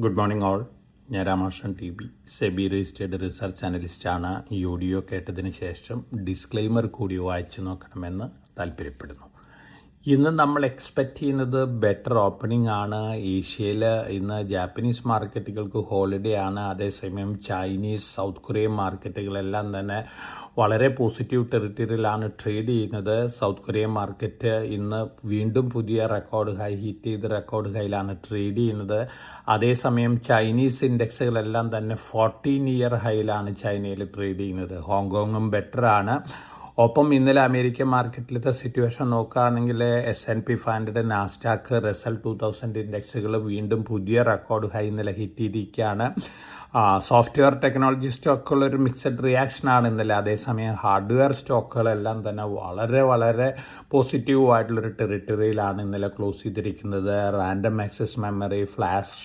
Good morning all. ഞാൻ Ramakrishnan T B, SEBI registered research അനലിസ്റ്റാണ്. ഈ ഓഡിയോ കേട്ടതിന് ശേഷം ഡിസ്ക്ലെയിമർ കൂടി വായിച്ചു നോക്കണമെന്ന് താല്പര്യപ്പെടുന്നു. ഇന്ന് നമ്മൾ എക്സ്പെക്റ്റ് ചെയ്യുന്നത് ബെറ്റർ ഓപ്പണിംഗ് ആണ്. ഏഷ്യയിൽ ഇന്ന് ജാപ്പനീസ് മാർക്കറ്റുകൾക്ക് ഹോളിഡേ ആണ്. അതേസമയം ചൈനീസ്, സൗത്ത് കൊറിയൻ മാർക്കറ്റുകളെല്ലാം തന്നെ വളരെ പോസിറ്റീവ് ടെറിട്ടറിയിലാണ് ട്രേഡ് ചെയ്യുന്നത്. സൗത്ത് കൊറിയൻ മാർക്കറ്റ് ഇന്ന് വീണ്ടും പുതിയ റെക്കോർഡ് ഹൈ ഹിറ്റ് ചെയ്ത് റെക്കോർഡ് ഹൈയിലാണ് ട്രേഡ് ചെയ്യുന്നത്. അതേസമയം ചൈനീസ് ഇൻഡെക്സുകളെല്ലാം തന്നെ 14-year ഹൈയിലാണ് ചൈനയിൽ ട്രേഡ് ചെയ്യുന്നത്. ഹോങ്കോങ്ങും ബെറ്റർ ആണ്. ഒപ്പം ഇന്നലെ അമേരിക്കൻ മാർക്കറ്റിലത്തെ സിറ്റുവേഷൻ നോക്കുകയാണെങ്കിൽ S&P 500, നാസ്ഡാക്ക്, റസൽ 2000 ഇൻഡെക്സുകൾ വീണ്ടും പുതിയ റെക്കോർഡ് ഹൈ ഇന്നലെ ഹിറ്റ് ചെയ്തിരിക്കുകയാണ്. സോഫ്റ്റ്വെയർ ടെക്നോളജി സ്റ്റോക്കുകൾ ഒരു മിക്സഡ് റിയാക്ഷനാണ് ഇന്നലെ. അതേസമയം ഹാർഡ്വെയർ സ്റ്റോക്കുകളെല്ലാം തന്നെ വളരെ പോസിറ്റീവ് ആയിട്ടുള്ളൊരു ടെറിട്ടറിയിലാണ് ഇന്നലെ ക്ലോസ് ചെയ്തിരിക്കുന്നത്. Random access memory, flash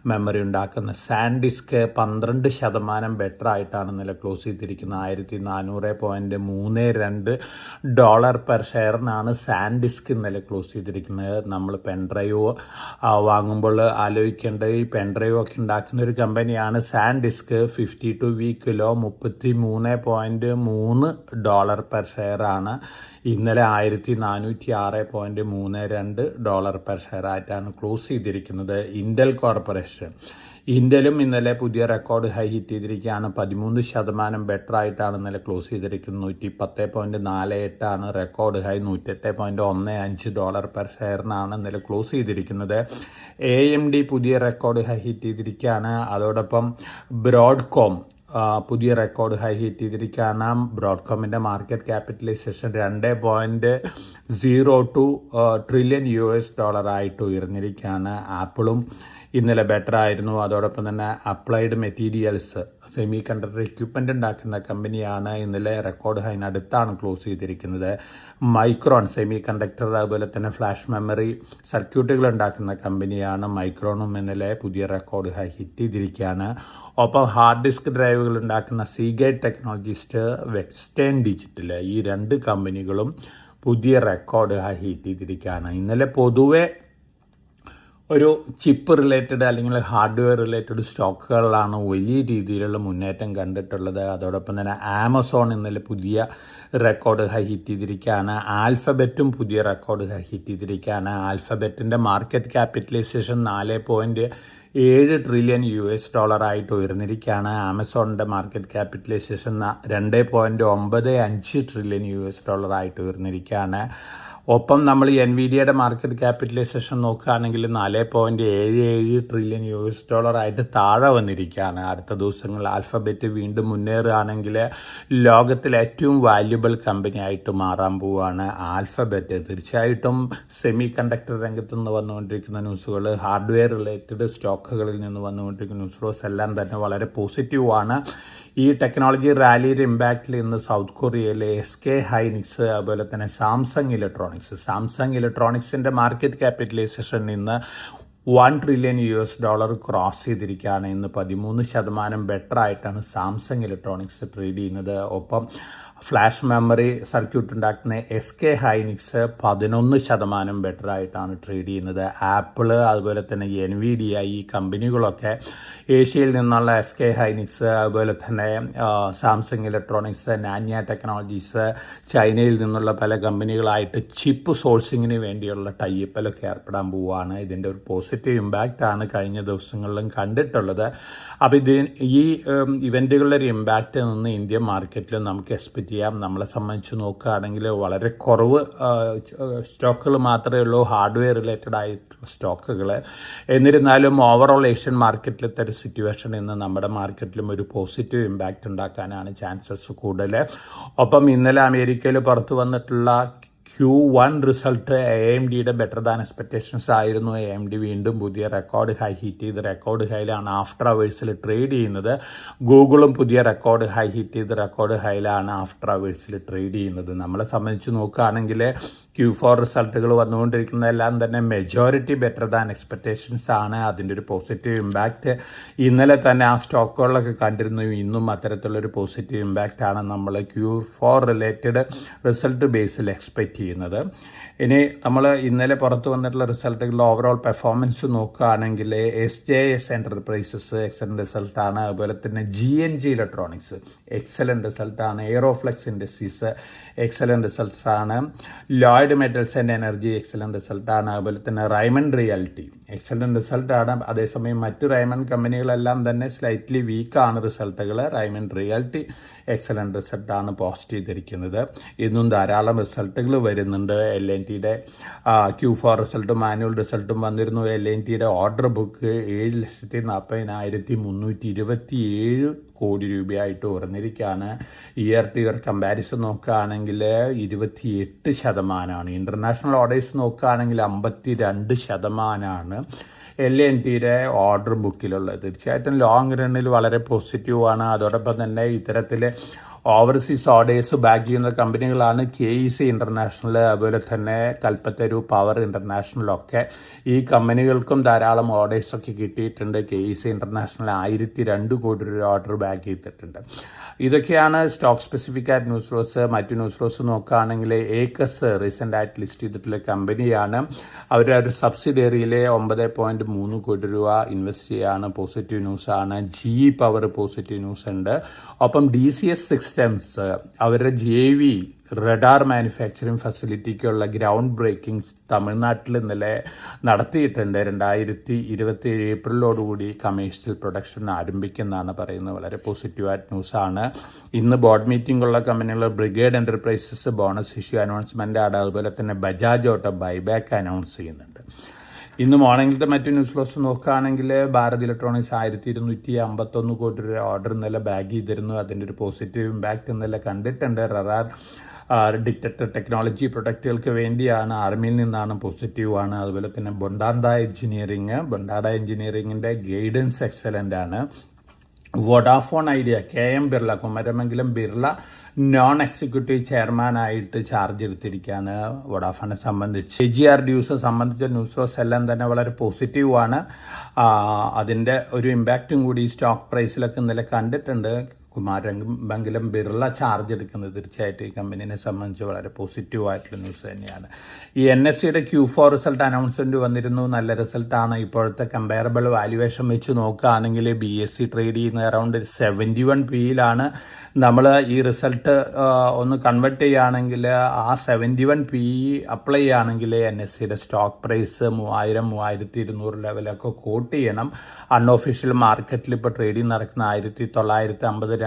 memory ഉണ്ടാക്കുന്ന സാൻഡിസ്ക് 12% ബെറ്റർ ആയിട്ടാണ് ഇന്നലെ ക്ലോസ് ചെയ്തിരിക്കുന്നത്. $1432 പെർ ഷെയറിനാണ് സാൻഡിസ്ക് ഇന്നലെ ക്ലോസ് ചെയ്തിരിക്കുന്നത്. നമ്മൾ പെൻഡ്രൈവ് വാങ്ങുമ്പോൾ ആലോചിക്കേണ്ടത്, ഈ പെൻഡ്രൈവ് ഒക്കെ ഉണ്ടാക്കുന്ന ഒരു കമ്പനിയാണ് സാൻഡിസ്ക്. 52 വീക്കിലോ $33.3 പെർ ഷെയറാണ്. ഇന്നലെ $1406.32 പെർ ഷെയർ ആയിട്ടാണ് ക്ലോസ് ചെയ്തിരിക്കുന്നത്. ഇന്റൽ കോർപ്പറേഷൻ, ഇന്റലും ഇന്നലെ പുതിയ റെക്കോർഡ് ഹൈ ഹിറ്റ് ചെയ്തിരിക്കുകയാണ്. 13% ബെറ്റർ ആയിട്ടാണ് ഇന്നലെ ക്ലോസ് ചെയ്തിരിക്കുന്നത്. $110.48 ആണ് റെക്കോർഡ് ഹൈ. $108.15 പെർ ഷെയറിനാണ് ഇന്നലെ ക്ലോസ് ചെയ്തിരിക്കുന്നത്. AMD പുതിയ റെക്കോർഡ് ഹൈ ഹിറ്റ് ചെയ്തിരിക്കുകയാണ്. അതോടൊപ്പം ബ്രോഡ്കോം പുതിയ റെക്കോർഡ് ഹൈ ഹിറ്റ് ചെയ്തിരിക്കുകയാണ്. ബ്രോഡ്കോമിന്റെ മാർക്കറ്റ് ക്യാപിറ്റലൈസേഷൻ $2.02 ട്രില്യൺ ആയിട്ട് ഉയർന്നിരിക്കുകയാണ്. ആപ്പിളും ഇന്നലെ ബെറ്റർ ആയിരുന്നു. അതോടൊപ്പം തന്നെ applied materials, semi conductor equipment ഉണ്ടാക്കുന്ന കമ്പനിയാണ്. ഇന്നലെ റെക്കോർഡ് ഹൈനടുത്താണ് ക്ലോസ് ചെയ്തിരിക്കുന്നത്. മൈക്രോൺ, സെമി കണ്ടക്ടർ അതുപോലെ തന്നെ ഫ്ലാഷ് മെമ്മറി സർക്യൂട്ടുകൾ ഉണ്ടാക്കുന്ന കമ്പനിയാണ്. മൈക്രോണും ഇന്നലെ പുതിയ റെക്കോർഡ് ഹൈ ഹിറ്റ് ചെയ്തിരിക്കുകയാണ്. ഒപ്പം ഹാർഡ് ഡിസ്ക് ഡ്രൈവുകൾ ഉണ്ടാക്കുന്ന സീഗേറ്റ് ടെക്നോളജിസ്റ്റ്, വെസ്റ്റേൺ ഡിജിറ്റൽ, ഈ രണ്ട് കമ്പനികളും പുതിയ റെക്കോർഡ് ഹൈ ഹിറ്റ് ചെയ്തിരിക്കുകയാണ്. ഇന്നലെ പൊതുവെ ഒരു ചിപ്പ് റിലേറ്റഡ് അല്ലെങ്കിൽ ഹാർഡ്വെയർ റിലേറ്റഡ് സ്റ്റോക്കുകളിലാണ് വലിയ രീതിയിലുള്ള മുന്നേറ്റം കണ്ടിട്ടുള്ളത്. അതോടൊപ്പം തന്നെ ആമസോൺ ഇന്നലെ പുതിയ റെക്കോർഡ് ഹൈ ഹിറ്റ് ചെയ്തിരിക്കുകയാണ്. ആൽഫബറ്റും പുതിയ റെക്കോർഡ് ഹൈ ഹിറ്റ് ചെയ്തിരിക്കുകയാണ്. ആൽഫബറ്റിന്റെ മാർക്കറ്റ് ക്യാപിറ്റലൈസേഷൻ $4.7 ട്രില്യൺ ആയിട്ട് ഉയർന്നിരിക്കുകയാണ്. ആമസോണിന്റെ മാർക്കറ്റ് ക്യാപിറ്റലൈസേഷൻ $2.95 ട്രില്യൺ ആയിട്ട് ഉയർന്നിരിക്കുകയാണ്. ഒപ്പം നമ്മൾ എൻവിഡിയയുടെ മാർക്കറ്റ് ക്യാപിറ്റലൈസേഷൻ നോക്കുകയാണെങ്കിൽ $4.77 ട്രില്യൺ ആയിട്ട് താഴെ വന്നിരിക്കുകയാണ്. അടുത്ത ദിവസങ്ങളിൽ ആൽഫബറ്റ് വീണ്ടും മുന്നേറുകയാണെങ്കിൽ ലോകത്തിലെ ഏറ്റവും വാല്യുബിൾ കമ്പനി ആയിട്ട് മാറാൻ പോവുകയാണ് ആൽഫബറ്റ്. തീർച്ചയായിട്ടും സെമി കണ്ടക്ടർ രംഗത്ത് നിന്ന് വന്നുകൊണ്ടിരിക്കുന്ന ന്യൂസുകൾ, ഹാർഡ്വെയർ റിലേറ്റഡ് സ്റ്റോക്കുകളിൽ നിന്ന് വന്നുകൊണ്ടിരിക്കുന്ന ന്യൂസ് എല്ലാം തന്നെ വളരെ പോസിറ്റീവാണ്. ഈ ടെക്നോളജി റാലിയുടെ ഇമ്പാക്റ്റിൽ ഇന്ന് സൗത്ത് കൊറിയയിലെ SK ഹൈനിക്സ്, അതുപോലെ തന്നെ സാംസങ് ഇലക്ട്രോണിക്സിന്റെ മാർക്കറ്റ് ക്യാപിറ്റലൈസേഷൻ ഇന്ന് $1 ട്രില്യൺ ക്രോസ് ചെയ്തിരിക്കുകയാണ്. ഇന്ന് 13% ബെറ്റർ ആയിട്ടാണ് സാംസങ് ഇലക്ട്രോണിക്സ് ട്രേഡ് ചെയ്യുന്നത്. ഒപ്പം ഫ്ലാഷ് മെമ്മറി സർക്യൂട്ട് ഉണ്ടാക്കുന്ന SK ഹൈനിക്സ് 11% ബെറ്റർ ആയിട്ടാണ് ട്രേഡ് ചെയ്യുന്നത്. ആപ്പിള് അതുപോലെ തന്നെ NVIDIA, ഈ കമ്പനികളൊക്കെ ഏഷ്യയിൽ നിന്നുള്ള SK ഹൈനിക്സ്, അതുപോലെ തന്നെ സാംസങ് ഇലക്ട്രോണിക്സ്, നാന്യ ടെക്നോളജീസ്, ചൈനയിൽ നിന്നുള്ള പല കമ്പനികളായിട്ട് ചിപ്പ് സോഴ്സിങ്ങിന് വേണ്ടിയുള്ള ടൈപ്പിലൊക്കെ ഏർപ്പെടാൻ പോവുകയാണ്. ഇതിന്റെ ഒരു പോസിറ്റീവ് ഇമ്പാക്റ്റ് ആണ് കഴിഞ്ഞ ദിവസങ്ങളിലും കണ്ടിട്ടുള്ളത്. അപ്പോൾ ഈ ഇവന്റുകളുടെ ഒരു ഇമ്പാക്റ്റ് നിന്ന് ഇന്ത്യൻ മാർക്കറ്റിൽ നമുക്ക് എക്സ്പെക്ട് ചെയ്യാം. നമ്മളെ സംബന്ധിച്ച് നോക്കുകയാണെങ്കിൽ വളരെ കുറവ് സ്റ്റോക്കുകൾ മാത്രമേ ഉള്ളൂ, ഹാർഡ്വെയർ റിലേറ്റഡ് ആയിട്ടുള്ള സ്റ്റോക്കുകൾ. എന്നിരുന്നാലും ഓവറോൾ ഏഷ്യൻ മാർക്കറ്റിലത്തെ ഒരു സിറ്റുവേഷൻ ഇന്ന് നമ്മുടെ മാർക്കറ്റിലും ഒരു പോസിറ്റീവ് ഇമ്പാക്റ്റ് ഉണ്ടാക്കാനാണ് ചാൻസസ് കൂടുതൽ. ഒപ്പം ഇന്നലെ അമേരിക്കയിൽ പുറത്തു വന്നിട്ടുള്ള Q1 റിസൾട്ട് AMDയുടെ ബെറ്റർ ദാൻ എക്സ്പെക്ടേഷൻസ് ആയിരുന്നു. AMD വീണ്ടും പുതിയ റെക്കോർഡ് ഹൈ ഹിറ്റ് ചെയ്ത് റെക്കോർഡ് ഹൈയിലാണ് ആഫ്റ്റർ അവേഴ്സിൽ ട്രേഡ് ചെയ്യുന്നത്. ഗൂഗിളും പുതിയ റെക്കോർഡ് ഹൈ ഹിറ്റ് ചെയ്ത് റെക്കോർഡ് ഹൈയിലാണ് ആഫ്റ്റർ അവേഴ്സിൽ ട്രേഡ് ചെയ്യുന്നത്. നമ്മളെ സംബന്ധിച്ച് നോക്കുകയാണെങ്കിൽ Q4 റിസൾട്ടുകൾ വന്നുകൊണ്ടിരിക്കുന്നതെല്ലാം തന്നെ മെജോറിറ്റി ബെറ്റർ ദാൻ എക്സ്പെക്ടേഷൻസ് ആണ്. അതിൻ്റെ ഒരു പോസിറ്റീവ് ഇമ്പാക്റ്റ് ഇന്നലെ തന്നെ ആ സ്റ്റോക്കുകളിലൊക്കെ കണ്ടിരുന്നു. ഇന്നും അത്തരത്തിലുള്ളൊരു പോസിറ്റീവ് ഇമ്പാക്റ്റ് ആണ് നമ്മൾ Q4 റിലേറ്റഡ് റിസൾട്ട് ബേസിൽ എക്സ്പെക്ട് ഓപ്പറേറ്റ് ചെയ്യുന്നത്. ഇനി നമ്മൾ ഇന്നലെ പുറത്തു വന്നിട്ടുള്ള റിസൾട്ടുകളുടെ ഓവറോൾ പെർഫോമൻസ് നോക്കുകയാണെങ്കിൽ SJS എന്റർപ്രൈസസ് എക്സലന്റ് റിസൾട്ടാണ്. അതുപോലെ തന്നെ GNG ഇലക്ട്രോണിക്സ് എക്സലന്റ് റിസൾട്ടാണ്. എയറോഫ്ലെക്സ് ഇൻഡസ്ട്രീസ് എക്സലന്റ് റിസൾട്ട്സ് ആണ്. Lloyd metals and energy excellent റിസൾട്ടാണ്. അതുപോലെ തന്നെ റൈമണ്ട് റിയാലിറ്റി എക്സലന്റ് റിസൾട്ടാണ്. അതേസമയം മറ്റു റൈമണ്ട് കമ്പനികളെല്ലാം തന്നെ സ്ലൈറ്റ്ലി വീക്കാണ് റിസൾട്ടുകൾ. റൈമണ്ട് റിയാലിറ്റി എക്സലന്റ് റിസൾട്ടാണ് പോസ്റ്റ് ചെയ്തിരിക്കുന്നത്. ഇന്നും ധാരാളം റിസൾട്ടുകൾ വരുന്നുണ്ട്. LNTയുടെ Q4 റിസൾട്ടും ആനുവൽ റിസൾട്ടും വന്നിരുന്നു. LNTയുടെ ഓർഡർ ബുക്ക് 7,40,327 കോടി രൂപയായിട്ട് ഉയർന്നിരിക്കുകയാണ്. ഇയർ ടു ഇയർ കമ്പാരിസൺ നോക്കുകയാണെങ്കിൽ 28%. ഇന്റർനാഷണൽ ഓർഡേഴ്സ് നോക്കുകയാണെങ്കിൽ 52%. LNTയുടെ ഓർഡർ ബുക്കിലുള്ളത് തീർച്ചയായിട്ടും ലോങ് റണ്ണിൽ വളരെ പോസിറ്റീവാണ്. അതോടൊപ്പം തന്നെ ഇത്തരത്തിൽ ഓവർസീസ് ഓർഡേഴ്സ് ബാക്ക് ചെയ്യുന്ന കമ്പനികളാണ് KEC ഇന്റർനാഷണൽ, അതുപോലെ തന്നെ കൽപ്പത്തരു പവർ ഇന്റർനാഷണലൊക്കെ. ഈ കമ്പനികൾക്കും ധാരാളം ഓർഡേഴ്സൊക്കെ കിട്ടിയിട്ടുണ്ട്. KEC ഇന്റർനാഷണൽ 1,002 കോടി രൂപ ഓർഡർ ബാക്ക് ചെയ്തിട്ടുണ്ട്. ഇതൊക്കെയാണ് സ്റ്റോക്ക് സ്പെസിഫിക് ആയിട്ട് ന്യൂസ് ഫ്ലോസ്. മറ്റു ന്യൂസ് ഫ്ലോസ് നോക്കുകയാണെങ്കിൽ ഏക്കസ് റീസെന്റ് ആയിട്ട് ലിസ്റ്റ് ചെയ്തിട്ടുള്ള കമ്പനിയാണ്. അവരുടെ ഒരു സബ്സിഡിയറിയിലെ 9.3 കോടി രൂപ ഇൻവെസ്റ്റ് ചെയ്യാണ്. പോസിറ്റീവ് ന്യൂസ് ആണ്. GE പവർ പോസിറ്റീവ് ന്യൂസ് ഉണ്ട്. ഒപ്പം DCS സിസ്റ്റംസ് അവരുടെ JV റഡാർ മാനുഫാക്ചറിംഗ് ഫെസിലിറ്റിക്കുള്ള ഗ്രൗണ്ട് ബ്രേക്കിംഗ് തമിഴ്നാട്ടിൽ ഇന്നലെ നടത്തിയിട്ടുണ്ട്. 2027 ഏപ്രിലോടുകൂടി കമേഴ്ഷ്യൽ പ്രൊഡക്ഷൻ ആരംഭിക്കുന്നതാണ് പറയുന്നത്. വളരെ പോസിറ്റീവായിട്ട് ന്യൂസാണ്. ഇന്ന് ബോർഡ് മീറ്റിംഗ് ഉള്ള കമ്പനികൾ brigade enterprises bonus issue announcement ആണ്. അതുപോലെ തന്നെ ബജാജ് ഓട്ടോ ബൈബാക്ക് അനൗൺസ് ചെയ്യുന്നുണ്ട്. ഇന്ന് മോർണിംഗിലത്തെ മറ്റു ന്യൂസ് ഫ്ലോസ് നോക്കുകയാണെങ്കിൽ ഭാരത് ഇലക്ട്രോണിക്സ് 1,251 കോടി രൂപ ഓർഡർ ഇന്നലെ ബാഗ് ചെയ്തിരുന്നു. അതിൻ്റെ ഒരു പോസിറ്റീവ് ഇമ്പാക്ട് ഇന്നലെ കണ്ടിട്ടുണ്ട്. റഡാർ ഡിറ്റക്ടർ ടെക്നോളജി പ്രൊഡക്റ്റുകൾക്ക് വേണ്ടിയാണ്. ആർമിയിൽ നിന്നാണ്, പോസിറ്റീവാണ്. അതുപോലെ തന്നെ ബൊണ്ടാഡ എഞ്ചിനീയറിംഗിന്റെ ഗൈഡൻസ് എക്സലന്റ് ആണ്. Vodafone Idea KM Birla, Kumaramangalam Birla non executive ചെയർമാനായിട്ട് ചാർജ് എടുത്തിരിക്കുകയാണ്. വോഡാഫോണിനെ സംബന്ധിച്ച് AGR ഡ്യൂസ് സംബന്ധിച്ച ന്യൂസ് ഫ്ലോസ് എല്ലാം തന്നെ വളരെ പോസിറ്റീവാണ്. അതിന്റെ ഒരു ഇമ്പാക്റ്റും കൂടി സ്റ്റോക്ക് പ്രൈസിലൊക്കെ ഇന്നലെ കണ്ടിട്ടുണ്ട്. കുമാരമംഗലം ബിർള ചാർജ് എടുക്കുന്നത് തീർച്ചയായിട്ടും ഈ കമ്പനിനെ സംബന്ധിച്ച് വളരെ പോസിറ്റീവായിട്ടുള്ള ന്യൂസ് തന്നെയാണ്. ഈ NSEയുടെ Q4 റിസൾട്ട് അനൗൺസ്മെന്റ് വന്നിരുന്നു. നല്ല റിസൾട്ടാണ്. ഇപ്പോഴത്തെ കമ്പയറബിൾ വാല്യുവേഷൻ വെച്ച് നോക്കുകയാണെങ്കിൽ BSE ട്രേഡ് ചെയ്യുന്ന അറൌണ്ട് 71 PE-ലാണ്. നമ്മൾ ഈ റിസൾട്ട് ഒന്ന് കൺവേർട്ട് ചെയ്യുകയാണെങ്കിൽ ആ 71 PE അപ്ലൈ ചെയ്യുകയാണെങ്കിൽ NSEയുടെ സ്റ്റോക്ക് പ്രൈസ് 3,000-3,200 ലെവലൊക്കെ കോട്ട് ചെയ്യണം. അൺഒഫീഷ്യൽ മാർക്കറ്റിൽ ഇപ്പോൾ ട്രേഡിംഗ് നടക്കുന്ന 1,950-2,000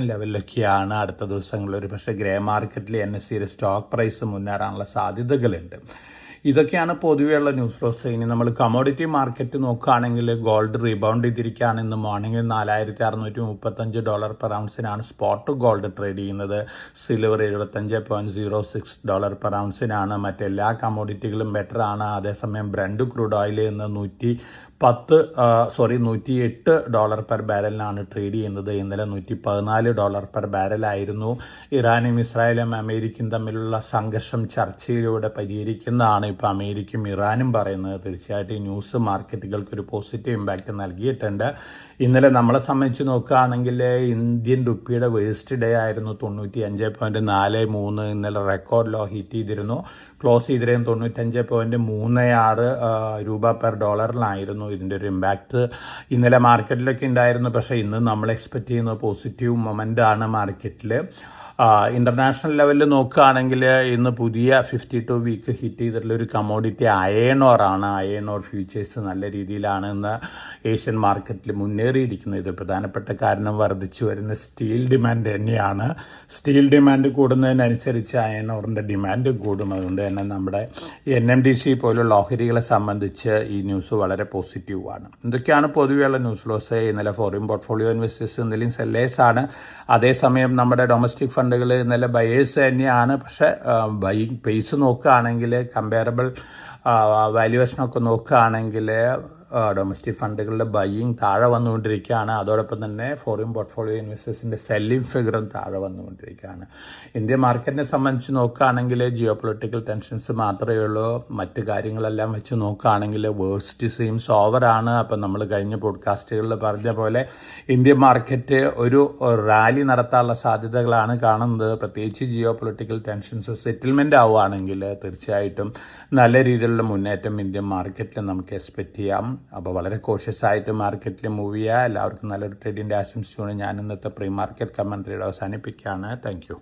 ലെവലിലൊക്കെയാണ്. അടുത്ത ദിവസങ്ങളിൽ ഒരു പക്ഷേ ഗ്രേ മാർക്കറ്റിൽ NSEയുടെ സ്റ്റോക്ക് പ്രൈസ് മുന്നേറാനുള്ള സാധ്യതകളുണ്ട്. ഇതൊക്കെയാണ് പൊതുവെയുള്ള ന്യൂസ് ഫ്ലോസ്. ഇനി നമ്മൾ കമോഡിറ്റി മാർക്കറ്റ് നോക്കുകയാണെങ്കിൽ ഗോൾഡ് റീബൗണ്ട് ചെയ്തിരിക്കുകയാണ്. ഇന്ന് മോർണിംഗിൽ $4,635 പെർ ഔൺസിനാണ് സ്പോട്ട് ഗോൾഡ് ട്രേഡ് ചെയ്യുന്നത്. സിൽവർ $75.06 പെർ ഔൺസിനാണ്. മറ്റെല്ലാ കമോഡിറ്റികളും ബെറ്റർ ആണ്. അതേസമയം ബ്രണ്ട് ക്രൂഡ് ഓയിൽ ഇന്ന് $108 പെർ ബാരലിനാണ് ട്രേഡ് ചെയ്യുന്നത്. ഇന്നലെ $114 പെർ ബാരലായിരുന്നു. ഇറാനും ഇസ്രായേലും അമേരിക്കയും തമ്മിലുള്ള സംഘർഷം ചർച്ചയിലൂടെ പരിഹരിക്കുന്നതാണ് ഇപ്പോൾ അമേരിക്കയും ഇറാനും പറയുന്നത്. തീർച്ചയായിട്ടും ഈ ന്യൂസ് മാർക്കറ്റുകൾക്ക് ഒരു പോസിറ്റീവ് ഇമ്പാക്ട് നൽകിയിട്ടുണ്ട്. ഇന്നലെ നമ്മളെ സംബന്ധിച്ച് നോക്കുകയാണെങ്കിൽ ഇന്ത്യൻ റുപ്പിയുടെ വേസ്റ്റ് ഡേ ആയിരുന്നു. 95.43 ഇന്നലെ റെക്കോർഡ് ലോ ഹിറ്റ് ചെയ്തിരുന്നു. ക്ലോസ് ചെയ്തിരുന്നു 95.36 രൂപ പെർ ഡോളറിലായിരുന്നു. ഇതിൻ്റെ ഒരു ഇമ്പാക്ട് ഇന്നലെ മാർക്കറ്റിലൊക്കെ ഉണ്ടായിരുന്നു. പക്ഷേ ഇന്ന് നമ്മൾ എക്സ്പെക്ട് ചെയ്യുന്ന പോസിറ്റീവ് മൊമെന്റ് ആണ് മാർക്കറ്റിൽ. ഇന്റർനാഷണൽ ലെവലിൽ നോക്കുകയാണെങ്കിൽ ഇന്ന് പുതിയ 52 വീക്ക് ഹിറ്റ് ചെയ്തിട്ടുള്ള ഒരു കമോഡിറ്റി അയൺ ഓറാണ്. അയൺ ഓർ ഫ്യൂച്ചേഴ്സ് നല്ല രീതിയിലാണ് ഇന്ന് ഏഷ്യൻ മാർക്കറ്റിൽ മുന്നേറിയിരിക്കുന്നത്. ഇത് പ്രധാനപ്പെട്ട കാരണം വർദ്ധിച്ചു വരുന്ന സ്റ്റീൽ ഡിമാൻഡ് തന്നെയാണ്. സ്റ്റീൽ ഡിമാൻഡ് കൂടുന്നതിനനുസരിച്ച് അയൺ ഓറിന്റെ ഡിമാൻഡ് കൂടും. അതുകൊണ്ട് തന്നെ നമ്മുടെ NMDC പോലുള്ള ഓഹരികളെ സംബന്ധിച്ച് ഈ ന്യൂസ് വളരെ പോസിറ്റീവാണ്. ഇതൊക്കെയാണ് പൊതുവെയുള്ള ന്യൂസ് ഫ്ലോസ്. ഇന്നലെ ഫോറിൻ പോർട്ട്ഫോളിയോ ഇൻവെസ്റ്റേഴ്സ് ഇന്നലെയും സെല്ലേഴ്സ് ആണ്. അതേസമയം നമ്മുടെ ഡൊമസ്റ്റിക് ഫണ്ടുകൾ ഇന്നലെ ബയേഴ്സ് തന്നെയാണ്. പക്ഷെ ബൈയിങ് പേസ് നോക്കുകയാണെങ്കിൽ കമ്പയറബിൾ വാല്യുവേഷനൊക്കെ നോക്കുകയാണെങ്കിൽ ഡൊമസ്റ്റിക് ഫണ്ടുകളുടെ ബൈയിങ് താഴെ വന്നുകൊണ്ടിരിക്കുകയാണ്. അതോടൊപ്പം തന്നെ ഫോറിൻ പോർട്ട്ഫോളിയോ ഇൻവെസ്റ്റേഴ്സിൻ്റെ സെല്ലിംഗ് ഫിഗറും താഴെ വന്നുകൊണ്ടിരിക്കുകയാണ്. ഇന്ത്യൻ മാർക്കറ്റിനെ സംബന്ധിച്ച് നോക്കുകയാണെങ്കിൽ ജിയോ പൊളിറ്റിക്കൽ ടെൻഷൻസ് മാത്രമേ ഉള്ളൂ. മറ്റ് കാര്യങ്ങളെല്ലാം വെച്ച് നോക്കുകയാണെങ്കിൽ വേഴ്സ്റ്റ് സീംസ് ഓവറാണ്. അപ്പം നമ്മൾ കഴിഞ്ഞ പോഡ്കാസ്റ്റുകളിൽ പറഞ്ഞ പോലെ ഇന്ത്യൻ മാർക്കറ്റ് ഒരു റാലി നടത്താനുള്ള സാധ്യതകളാണ് കാണുന്നത്. പ്രത്യേകിച്ച് ജിയോ പൊളിറ്റിക്കൽ ടെൻഷൻസ് സെറ്റിൽമെൻ്റ് ആവുകയാണെങ്കിൽ തീർച്ചയായിട്ടും നല്ല രീതിയിലുള്ള മുന്നേറ്റം ഇന്ത്യൻ മാർക്കറ്റിൽ നമുക്ക് എക്സ്പെക്റ്റ് ചെയ്യാം. അപ്പോൾ വളരെ കോഷ്യസ് ആയിട്ട് മാർക്കറ്റിൽ മൂവ് ചെയ്യുക. എല്ലാവർക്കും നല്ലൊരു ട്രേഡിൻ്റെ ആശംസിച്ചുകൊണ്ട് ഞാൻ ഇന്നത്തെ പ്രീ മാർക്കറ്റ് കമൻട്രിയുടെ അവസാനിപ്പിക്കുകയാണ്. Thank you.